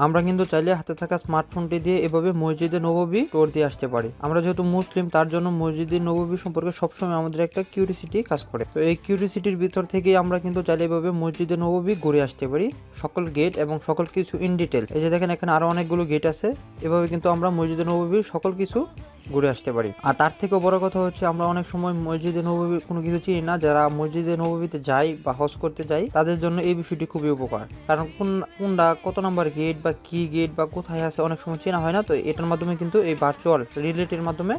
আমরা কিন্তু চাইলে হাতে থাকা স্মার্টফোনটি দিয়ে এভাবে মসজিদে নববী ট্যুর দিয়ে আসতে পারি। আমরা যেহেতু মুসলিম, তার জন্য মসজিদে নববী সম্পর্কে সবসময় আমাদের একটা কিউরিসিটি কাজ করে। তো এই কিউরিসিটির ভিতর থেকেই আমরা কিন্তু চাইলে এভাবে মসজিদে নববী ঘুরে আসতে পারি, সকল গেট এবং সকল কিছু ইন ডিটেল। এই যে দেখেন এখানে আরো অনেকগুলো গেট আছে। এভাবে কিন্তু আমরা মসজিদে নববীর সকল কিছু ঘুরে আসতে পারি। আর তার থেকেও বড় কথা হচ্ছে, আমরা অনেক সময় মসজিদে নববী কোনো কিছু চিনি না। যারা মসজিদে নববীতে যায় বা হজ করতে যায়, তাদের জন্য এই বিষয়টি খুবই উপকার। কারণ কোনটা কত নাম্বার গেট বা কি গেট বা কোথায় আছে অনেক সময় চেনা হয় না। তো এটার মাধ্যমে কিন্তু এই ভার্চুয়াল রিয়েলিটির মাধ্যমে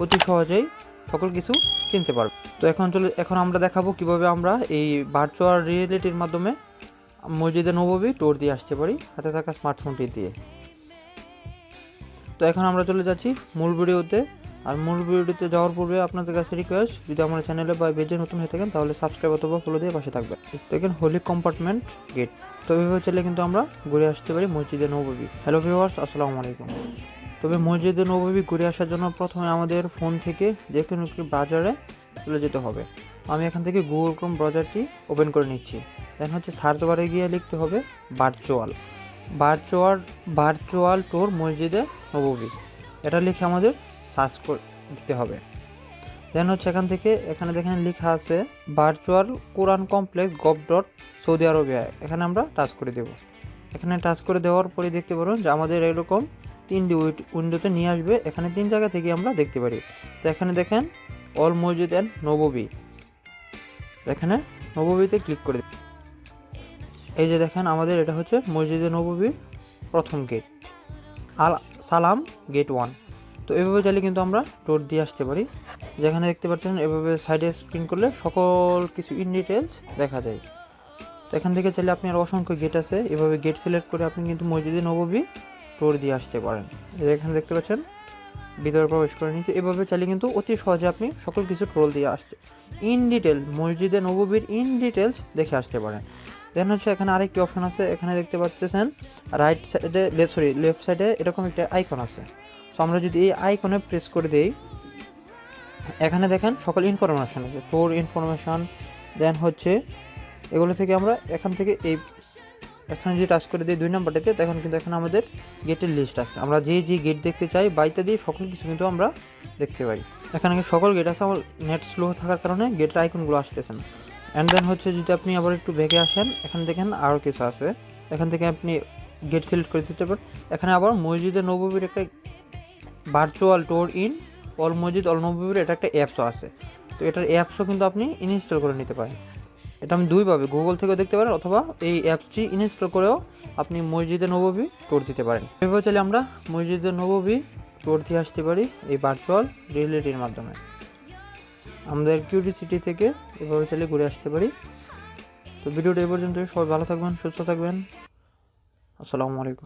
অতি সহজেই সকল কিছু চিনতে পারবে। তো এখন আমরা দেখাবো কিভাবে আমরা এই ভার্চুয়াল রিয়েলিটির মাধ্যমে মসজিদে নববী ট্যুর দিয়ে আসতে পারি হাতে থাকা স্মার্টফোনটি দিয়ে। তো এখন আমরা চলে যাচ্ছি মূল ভিডিওতে। আর মূল ভিডিওতে যাওয়ার পূর্বে আপনাদের কাছে রিকোয়েস্ট, যদি আমার চ্যানেলে বা পেজে নতুন হয়ে থাকেন তাহলে সাবস্ক্রাইব অথবা ফলো দিয়ে পাশে থাকবেন। দেখেন হোলি কম্পার্টমেন্ট গেট। তো এইভাবে চলে কিন্তু আমরা ঘুরে আসতে পারি মসজিদে নববী। হ্যালো ভিউয়ার্স, আসসালামু আলাইকুম। তবে মসজিদে নববী ঘুরে আসার জন্য প্রথমে আমাদের ফোন থেকে যে কোনো একটি ব্রাউজারে চলে যেতে হবে। আমি এখান থেকে গুগল ক্রোম ব্রাউজারটি ওপেন করে নিচ্ছি। দেন হচ্ছে সার্চ বারে গিয়ে লিখতে হবে ভার্চুয়াল ট্যুর মসজিদে নববী। এটা লিখে আমাদের সার্চ করে দিতে হবে। দেন হচ্ছে এখানে দেখেন লেখা আছে ভার্চুয়াল কোরআন কমপ্লেক্স gov.সৌদি আরবিয়া। এখানে আমরা টাচ করে দেব। এখানে টাচ করে দেওয়ার পরে দেখতে পারবেন যে আমাদের এরকম 3টি উইন্ডোতে নিয়ে আসবে। এখানে 3 জায়গা থেকে আমরা দেখতে পারি। তো এখানে দেখেন অল মসজিদ অ্যান্ড নববী। এখানে নববীতে ক্লিক করে দিন। এই যে দেখেন আমাদের এটা হচ্ছে মসজিদে নববীর প্রথম গেট, আল সালাম গেট 1। তো এভাবে চাইলে কিন্তু আমরা ট্যুর দিয়ে আসতে পারি। যেখানে দেখতে পাচ্ছেন এভাবে সাইডে স্ক্রিন করলে সকল কিছু ইন ডিটেলস দেখা যায়। তো এখান থেকে চাইলে আপনি আর অসংখ্য গেট আছে, এভাবে গেট সিলেক্ট করে আপনি কিন্তু মসজিদে নববী ট্যুর দিয়ে আসতে পারেন। এখানে দেখতে পাচ্ছেন ভিতরে প্রবেশ করে নিয়েছে। এভাবে চাইলে কিন্তু অতি সহজে আপনি সকল কিছু ট্যুর দিয়ে আসতে ইন ডিটেল মসজিদে নববীর ইন ডিটেলস দেখে আসতে পারেন। দেন হচ্ছে এখানে আরেকটি অপশন আছে। এখানে দেখতে পাচ্ছেন রাইট সাইডে লেফট সাইডে এরকম একটা আইকন আছে। সো আমরা যদি এই আইকনে প্রেস করে দেই, এখানে দেখেন সকল ইনফরমেশন আছে, ট্যুর ইনফরমেশন। দেন হচ্ছে এগুলো থেকে আমরা এখানে যদি টাচ করে দিই 2 নম্বরটাতে, তখন কিন্তু এখানে আমাদের গেটের লিস্ট আছে। আমরা যে গেট দেখতে চাই বাইতে দিয়ে সকল কিছু কিন্তু আমরা দেখতে পারি। এখানে সকল গেট আছে। আমার নেট স্লো থাকার কারণে গেটের আইকনগুলো আসতেছে না। অ্যান্ড দেন হচ্ছে যদি আপনি আবার একটু ব্যাকে আসেন, এখানে দেখেন আরও কিছু আছে। এখান থেকে আপনি গেট সিলেক্ট করে দিতে পারেন। এখানে আবার মসজিদে নববীর একটা ভার্চুয়াল ট্যুর ইন অল মসজিদ অল নববীর এটা একটা অ্যাপসও আছে। তো এটার অ্যাপসও কিন্তু আপনি ইনস্টল করে নিতে পারেন। এটা আমি দুইভাবে গুগল থেকেও দেখতে পারেন, অথবা এই অ্যাপসটি ইনস্টল করেও আপনি মসজিদে নববী ট্যুর দিতে পারেন। এভাবে চাইলে আমরা মসজিদে নববী ট্যুর দিয়ে আসতে পারি এই ভার্চুয়াল রিয়েলিটির মাধ্যমে। আমাদের কিউরিসিটি থেকে এভাবে চাইলে ঘুরে আসতে পারি। তো ভিডিওটা এই পর্যন্ত। সবাই ভালো থাকবেন, সুস্থ থাকবেন। আসসালামু আলাইকুম।